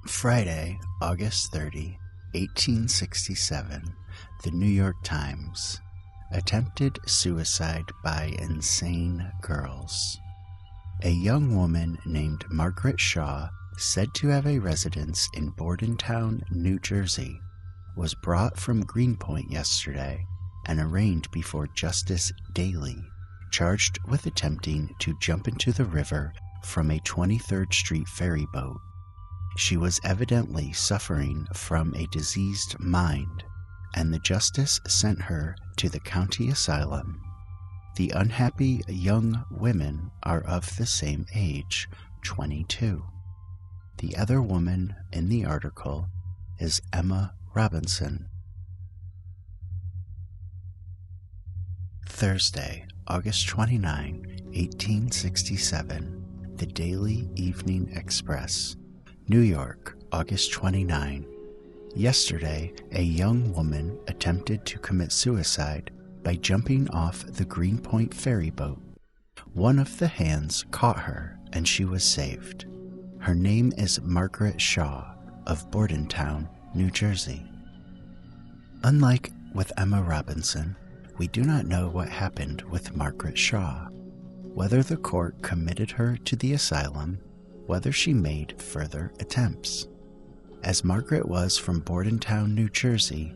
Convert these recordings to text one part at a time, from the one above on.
Friday, August 30, 1867, the New York Times. Attempted suicide by insane girls. A young woman named Margaret Shaw, said to have a residence in Bordentown, New Jersey, was brought from Greenpoint yesterday and arraigned before Justice Galley, charged with attempting to jump into the river from a 23rd Street ferry boat. She was evidently suffering from a diseased mind, and the justice sent her to the county asylum. The unhappy young women are of the same age, 22. The other woman in the article is Emma Robinson. Thursday, August 29, 1867, the Daily Evening Express. New York, August 29. Yesterday, a young woman attempted to commit suicide by jumping off the Greenpoint ferry boat. One of the hands caught her, and she was saved. Her name is Margaret Shaw of Bordentown, New Jersey. Unlike with Emma Robinson, we do not know what happened with Margaret Shaw, whether the court committed her to the asylum, whether she made further attempts. As Margaret was from Bordentown, New Jersey,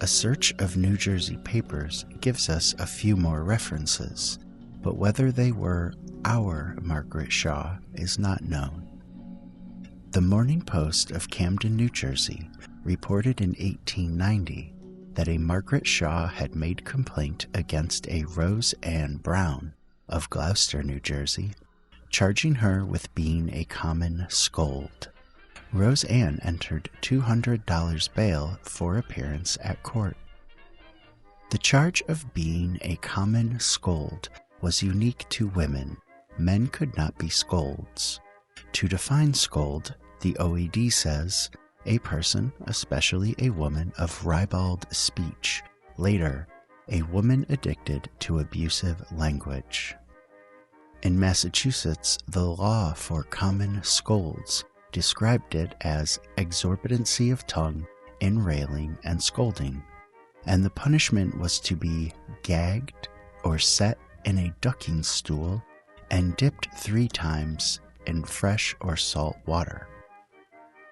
a search of New Jersey papers gives us a few more references, but whether they were our Margaret Shaw is not known. The Morning Post of Camden, New Jersey, reported in 1890 that a Margaret Shaw had made complaint against a Rose Ann Brown of Gloucester, New Jersey, charging her with being a common scold. Rose Ann entered $200 bail for appearance at court. The charge of being a common scold was unique to women. Men could not be scolds. To define scold, the OED says, a person, especially a woman of ribald speech. Later, a woman addicted to abusive language. In Massachusetts, the law for common scolds described it as exorbitancy of tongue in railing and scolding, and the punishment was to be gagged or set in a ducking stool and dipped 3 times in fresh or salt water.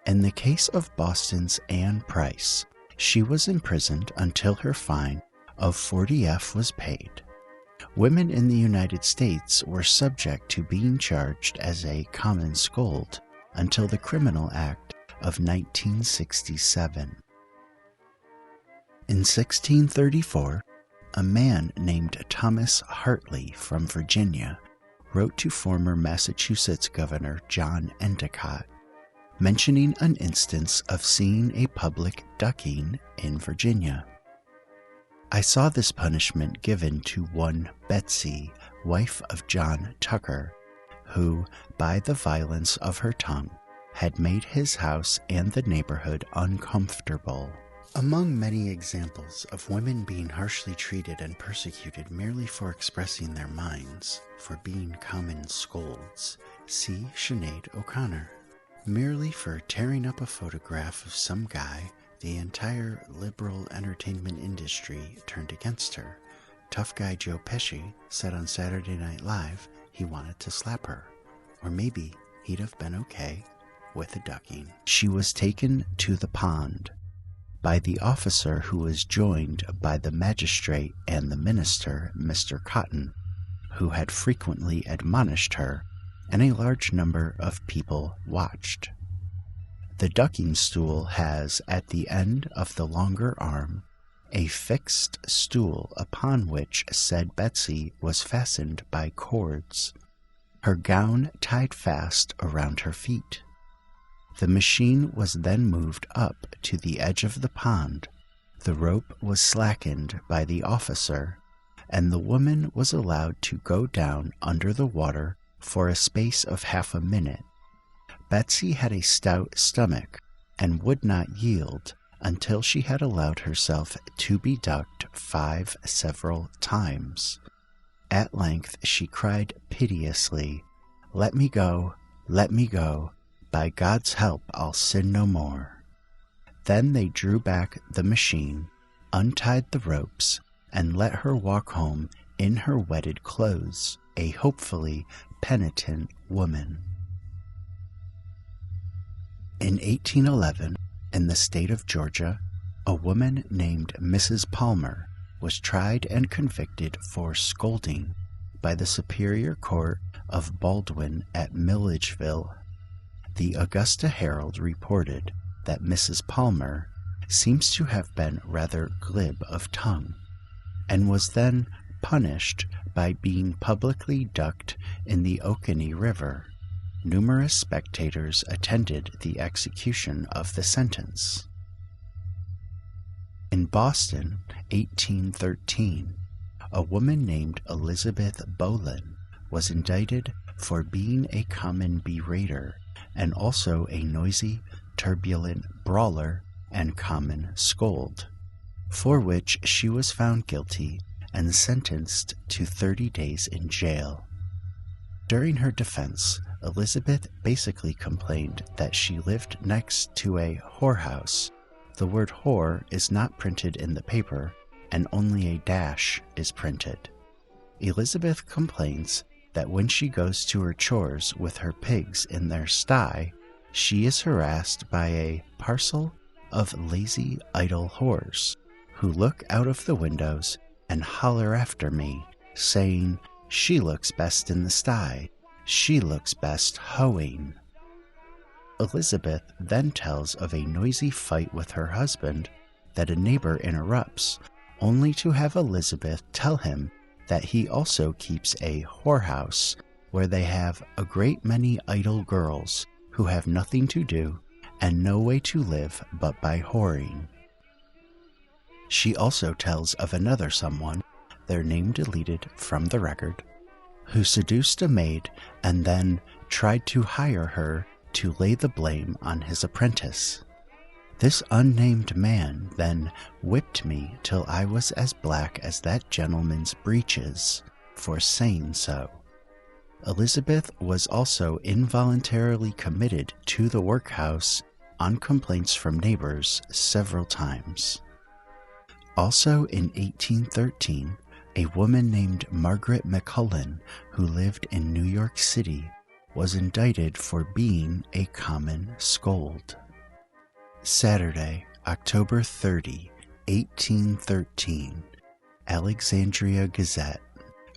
In the case of Boston's Anne Price, she was imprisoned until her fine of 40F was paid. Women in the United States were subject to being charged as a common scold until the Criminal Act of 1967. In 1634, a man named Thomas Hartley from Virginia wrote to former Massachusetts Governor John Endicott, mentioning an instance of seeing a public ducking in Virginia. I saw this punishment given to one Betsy, wife of John Tucker, who, by the violence of her tongue, had made his house and the neighborhood uncomfortable. Among many examples of women being harshly treated and persecuted merely for expressing their minds, for being common scolds, see Sinead O'Connor. Merely for tearing up a photograph of some guy, the entire liberal entertainment industry turned against her. Tough guy Joe Pesci said on Saturday Night Live he wanted to slap her, or maybe he'd have been okay with a ducking. She was taken to the pond by the officer who was joined by the magistrate and the minister, Mr. Cotton, who had frequently admonished her, and a large number of people watched. The ducking stool has, at the end of the longer arm, a fixed stool upon which said Betsy was fastened by cords, her gown tied fast around her feet. The machine was then moved up to the edge of the pond, the rope was slackened by the officer, and the woman was allowed to go down under the water for a space of half a minute. Betsy had a stout stomach and would not yield until she had allowed herself to be ducked 5 several times. At length she cried piteously, let me go, By God's help, I'll sin no more. Then they drew back the machine, untied the ropes, and let her walk home in her wedded clothes, a hopefully penitent woman. In 1811, in the state of Georgia, a woman named Mrs. Palmer was tried and convicted for scolding by the Superior Court of Baldwin at Milledgeville. The Augusta Herald reported that Mrs. Palmer seems to have been rather glib of tongue, and was then punished by being publicly ducked in the Oconee River. Numerous spectators attended the execution of the sentence. In Boston, 1813, a woman named Elizabeth Bolin was indicted for being a common berater and also a noisy, turbulent brawler and common scold, for which she was found guilty and sentenced to 30 days in jail. During her defense, Elizabeth basically complained that she lived next to a whorehouse. The word whore is not printed in the paper, and only a dash is printed. Elizabeth complains that when she goes to her chores with her pigs in their sty, she is harassed by a parcel of lazy, idle whores who look out of the windows and holler after me, saying, "She looks best in the sty. She looks best hoeing." Elizabeth then tells of a noisy fight with her husband that a neighbor interrupts, only to have Elizabeth tell him that he also keeps a whorehouse where they have a great many idle girls who have nothing to do and no way to live but by whoring. She also tells of another someone, their name deleted from the record, who seduced a maid and then tried to hire her to lay the blame on his apprentice. This unnamed man then whipped me till I was as black as that gentleman's breeches for saying so. Elizabeth was also involuntarily committed to the workhouse on complaints from neighbors several times. Also in 1813, a woman named Margaret McCullen, who lived in New York City, was indicted for being a common scold. Saturday, October 30, 1813, Alexandria Gazette.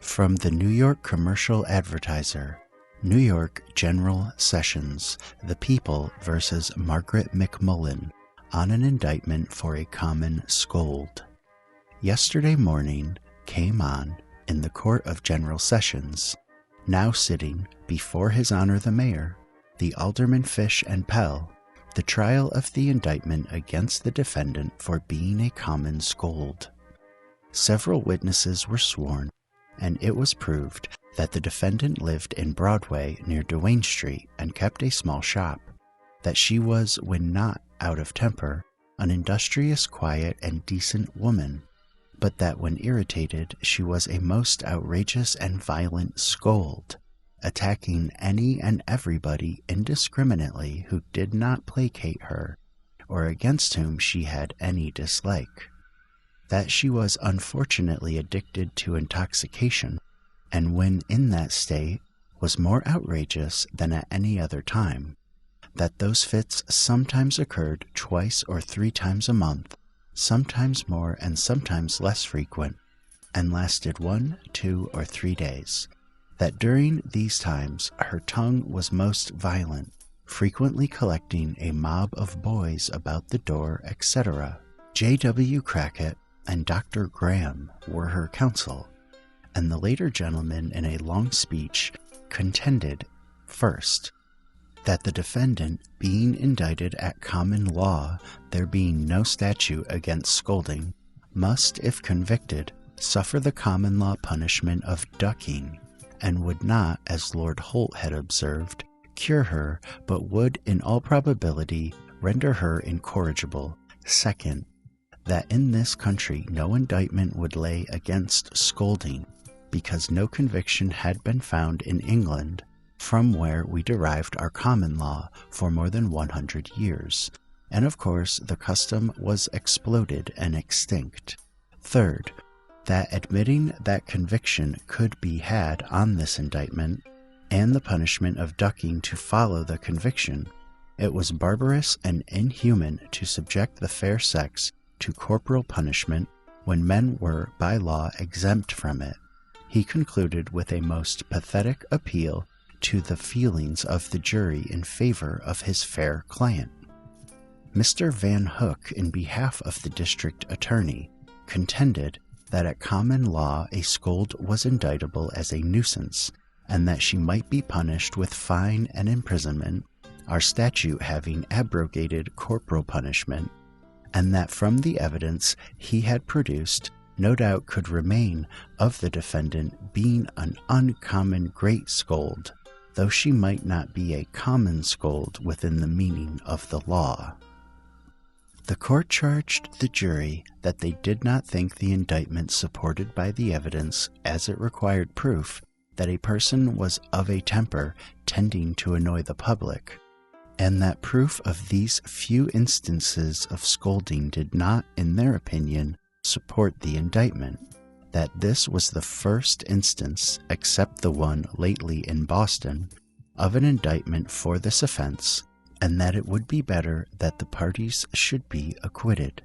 From the New York Commercial Advertiser, New York General Sessions, The People versus Margaret McMullen on an indictment for a common scold. Yesterday morning came on in the Court of General Sessions, now sitting before His Honor the Mayor, the Aldermen Fish and Pell, the trial of the indictment against the defendant for being a common scold. Several witnesses were sworn, and it was proved that the defendant lived in Broadway near Duane Street and kept a small shop, that she was, when not out of temper, an industrious, quiet, and decent woman, but that when irritated she was a most outrageous and violent scold, attacking any and everybody indiscriminately who did not placate her, or against whom she had any dislike. That she was unfortunately addicted to intoxication, and when in that state was more outrageous than at any other time, that those fits sometimes occurred twice or 3 times a month, sometimes more and sometimes less frequent, and lasted 1, 2, or 3 days, that during these times her tongue was most violent, frequently collecting a mob of boys about the door, etc. J.W. Crackett and Dr. Graham were her counsel, and the later gentleman in a long speech contended, first, that the defendant being indicted at common law, there being no statute against scolding, must, if convicted, suffer the common law punishment of ducking, and would not, as Lord Holt had observed, cure her, but would in all probability render her incorrigible. Second, that in this country no indictment would lay against scolding, because no conviction had been found in England from where we derived our common law for more than 100 years, and of course the custom was exploded and extinct. Third, that admitting that conviction could be had on this indictment, and the punishment of ducking to follow the conviction, it was barbarous and inhuman to subject the fair sex to corporal punishment when men were by law exempt from it. He concluded with a most pathetic appeal to the feelings of the jury in favor of his fair client. Mr. Van Hook, in behalf of the district attorney, contended that at common law a scold was indictable as a nuisance, and that she might be punished with fine and imprisonment, our statute having abrogated corporal punishment, and that from the evidence he had produced, no doubt could remain of the defendant being an uncommon great scold, though she might not be a common scold within the meaning of the law. The court charged the jury that they did not think the indictment supported by the evidence, as it required proof that a person was of a temper tending to annoy the public, and that proof of these few instances of scolding did not, in their opinion, support the indictment, that this was the first instance, except the one lately in Boston, of an indictment for this offense, and that it would be better that the parties should be acquitted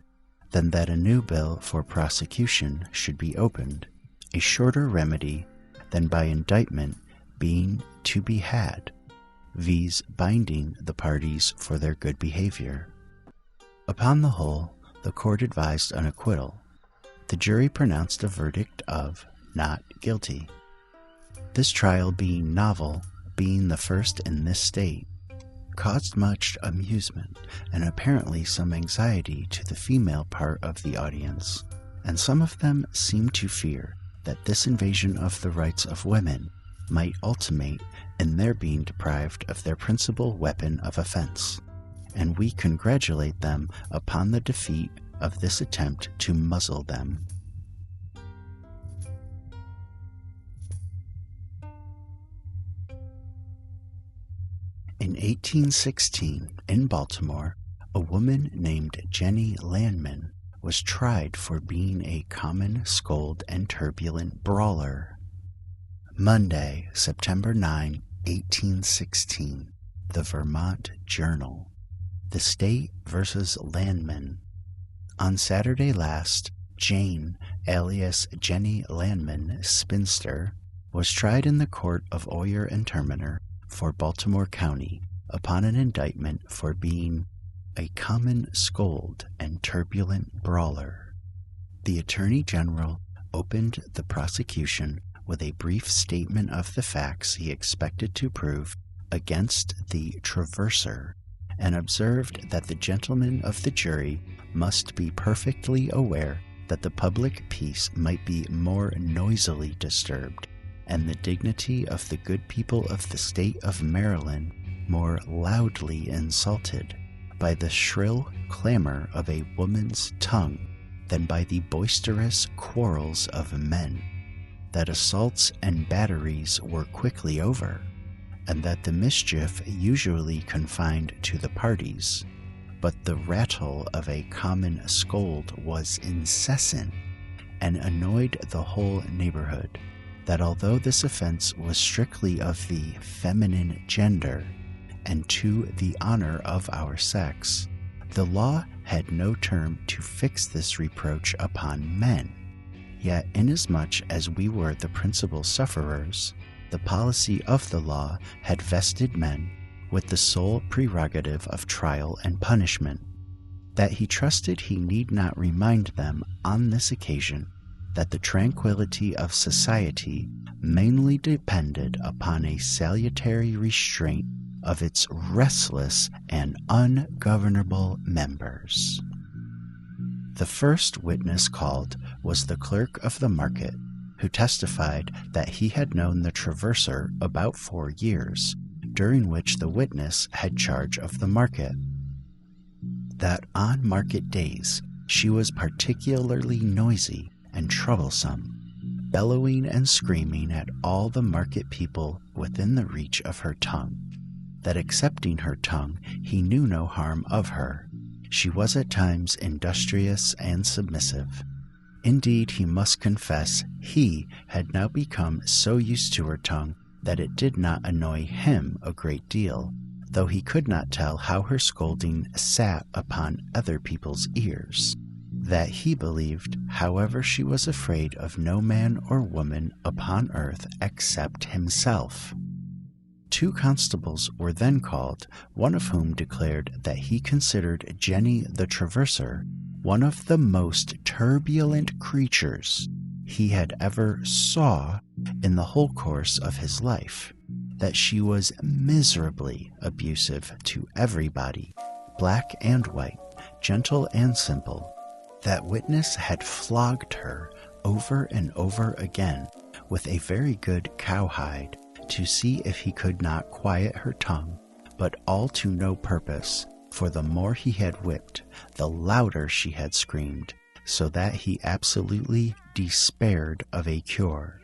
than that a new bill for prosecution should be opened, a shorter remedy than by indictment being to be had, viz. Binding the parties for their good behavior. Upon the whole, the court advised an acquittal. The jury pronounced a verdict of not guilty. This trial, being novel, being the first in this state, caused much amusement and apparently some anxiety to the female part of the audience, and some of them seemed to fear that this invasion of the rights of women might ultimate in their being deprived of their principal weapon of offense, and we congratulate them upon the defeat of this attempt to muzzle them. In 1816, in Baltimore, a woman named Jenny Landman was tried for being a common scold and turbulent brawler. Monday, September 9, 1816, the Vermont Journal. The State versus Landman. On Saturday last, Jane, alias Jenny Landman, spinster, was tried in the court of Oyer and Terminer for Baltimore County upon an indictment for being a common scold and turbulent brawler. The Attorney General opened the prosecution with a brief statement of the facts he expected to prove against the traverser, and observed that the gentlemen of the jury must be perfectly aware that the public peace might be more noisily disturbed, and the dignity of the good people of the state of Maryland more loudly insulted by the shrill clamor of a woman's tongue than by the boisterous quarrels of men, that assaults and batteries were quickly over, and that the mischief usually confined to the parties, but the rattle of a common scold was incessant, and annoyed the whole neighborhood, that although this offense was strictly of the feminine gender, and to the honor of our sex, the law had no term to fix this reproach upon men. Yet, inasmuch as we were the principal sufferers, the policy of the law had vested men with the sole prerogative of trial and punishment, that he trusted he need not remind them on this occasion that the tranquillity of society mainly depended upon a salutary restraint of its restless and ungovernable members. The first witness called was the clerk of the market, who testified that he had known the traverser about 4 years, during which the witness had charge of the market. That on market days she was particularly noisy and troublesome, bellowing and screaming at all the market people within the reach of her tongue, that accepting her tongue, he knew no harm of her. She was at times industrious and submissive. Indeed, he must confess he had now become so used to her tongue that it did not annoy him a great deal, though he could not tell how her scolding sat upon other people's ears. That he believed, however, she was afraid of no man or woman upon earth except himself. 2 constables were then called, one of whom declared that he considered Jenny the Traverser one of the most turbulent creatures he had ever saw in the whole course of his life, that she was miserably abusive to everybody, black and white, gentle and simple. That witness had flogged her over and over again with a very good cowhide to see if he could not quiet her tongue, but all to no purpose, for the more he had whipped, the louder she had screamed, so that he absolutely despaired of a cure.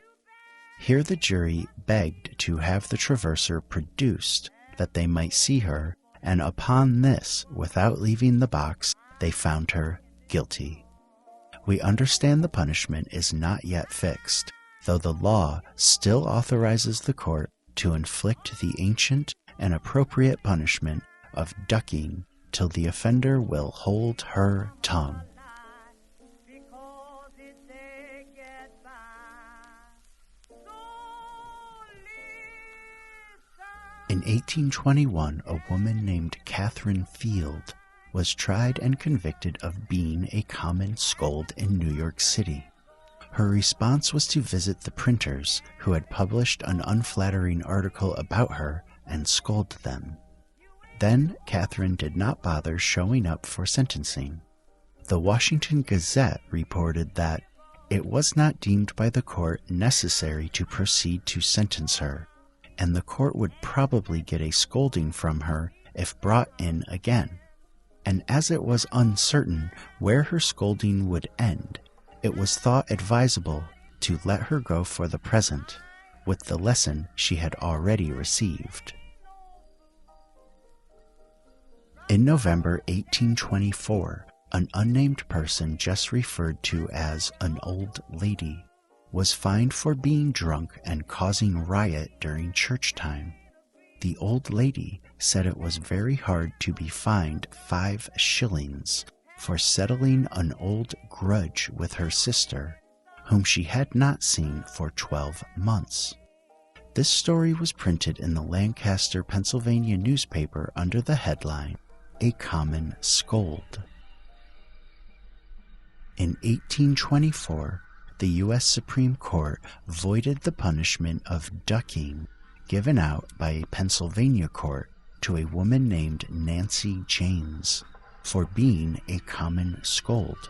Here the jury begged to have the Traverser produced, that they might see her, and upon this, without leaving the box, they found her guilty. We understand the punishment is not yet fixed, though the law still authorizes the court to inflict the ancient and appropriate punishment of ducking till the offender will hold her tongue. In 1821, a woman named Catherine Field was tried and convicted of being a common scold in New York City. Her response was to visit the printers who had published an unflattering article about her and scold them. Then Catherine did not bother showing up for sentencing. The Washington Gazette reported that it was not deemed by the court necessary to proceed to sentence her, and the court would probably get a scolding from her if brought in again. And as it was uncertain where her scolding would end, it was thought advisable to let her go for the present, with the lesson she had already received. In November 1824, an unnamed person just referred to as an old lady was fined for being drunk and causing riot during church time. The old lady said it was very hard to be fined 5 shillings for settling an old grudge with her sister, whom she had not seen for 12 months. This story was printed in the Lancaster, Pennsylvania newspaper under the headline, "A Common Scold." In 1824, the U.S. Supreme Court voided the punishment of ducking given out by a Pennsylvania court to a woman named Nancy James for being a common scold.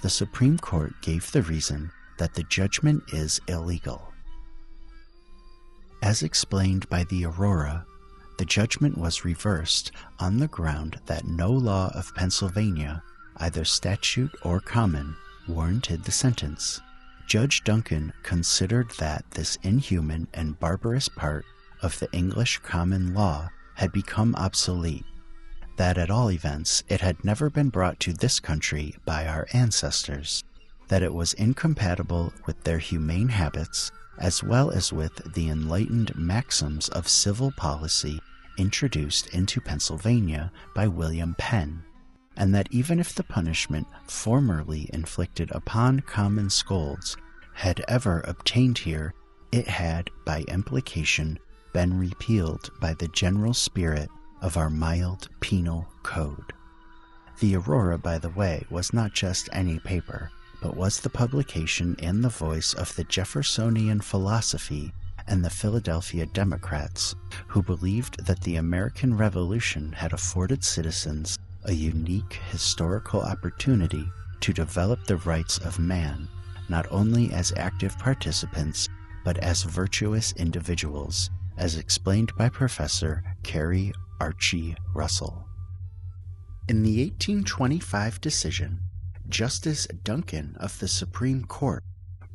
The Supreme Court gave the reason that the judgment is illegal. As explained by the Aurora, the judgment was reversed on the ground that no law of Pennsylvania, either statute or common, warranted the sentence. Judge Duncan considered that this inhuman and barbarous part of the English common law had become obsolete, that at all events it had never been brought to this country by our ancestors, that it was incompatible with their humane habits, as well as with the enlightened maxims of civil policy introduced into Pennsylvania by William Penn, and that even if the punishment formerly inflicted upon common scolds had ever obtained here, it had, by implication, been repealed by the general spirit of our mild penal code. The Aurora, by the way, was not just any paper, but was the publication and the voice of the Jeffersonian philosophy and the Philadelphia Democrats, who believed that the American Revolution had afforded citizens a unique historical opportunity to develop the rights of man, not only as active participants, but as virtuous individuals, as explained by Professor Carrie Archie Russell. In the 1825 decision, Justice Duncan of the Supreme Court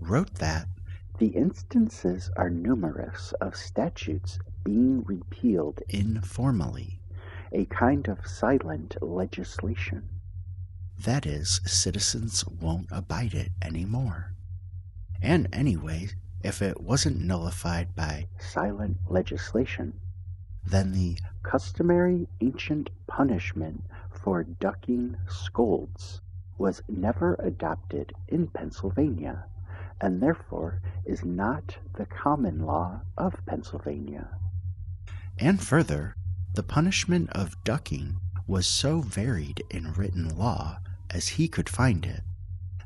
wrote that The instances are numerous of statutes being repealed informally, a kind of silent legislation. That is, citizens won't abide it anymore. And anyway, if it wasn't nullified by silent legislation, then the customary ancient punishment for ducking scolds was never adopted in Pennsylvania, and therefore is not the common law of Pennsylvania. And further, the punishment of ducking was so varied in written law as he could find it,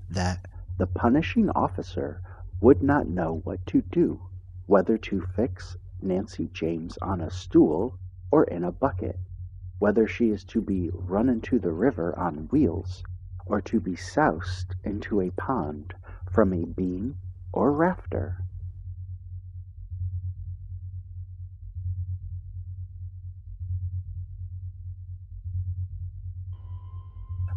that the punishing officer would not know what to do, whether to fix Nancy James on a stool or in a bucket, whether she is to be run into the river on wheels or to be soused into a pond from a beam or rafter.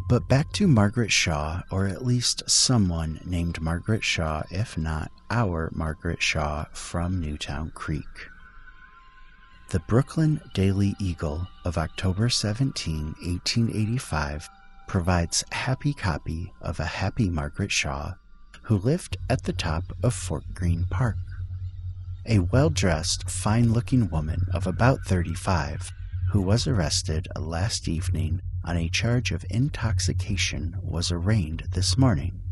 But back to Margaret Shaw, or at least someone named Margaret Shaw, if not our Margaret Shaw from Newtown Creek. The Brooklyn Daily Eagle of October 17, 1885, provides happy copy of a happy Margaret Shaw who lived at the top of Fort Greene Park. A well-dressed, fine-looking woman of about 35 who was arrested last evening on a charge of intoxication was arraigned this morning.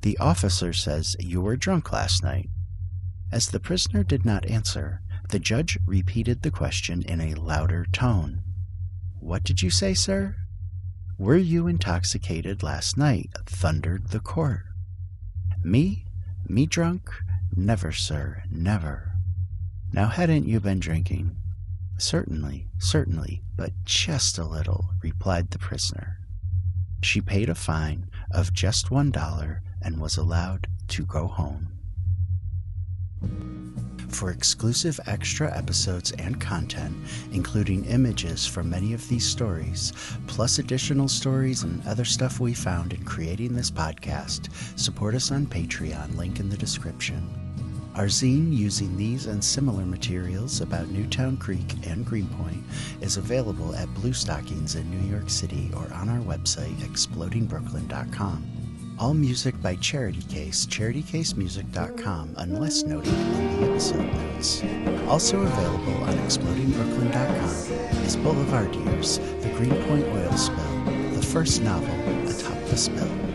The officer says you were drunk last night. As the prisoner did not answer, the judge repeated the question in a louder tone. "What did you say, sir?" "Were you intoxicated last night?" thundered the court. Me drunk? Never, sir, never." "Now hadn't you been drinking?" Certainly, but just a little," replied the prisoner. She paid a fine of just $1 and was allowed to go home. For exclusive extra episodes and content, including images from many of these stories, plus additional stories and other stuff we found in creating this podcast, support us on Patreon, link in the description. Our zine using these and similar materials about Newtown Creek and Greenpoint is available at Blue Stockings in New York City or on our website, explodingbrooklyn.com. All music by Charity Case, charitycasemusic.com, unless noted in the episode notes. Also available on explodingbrooklyn.com is Boulevard Years, The Greenpoint Oil Spill, the first novel atop the spill.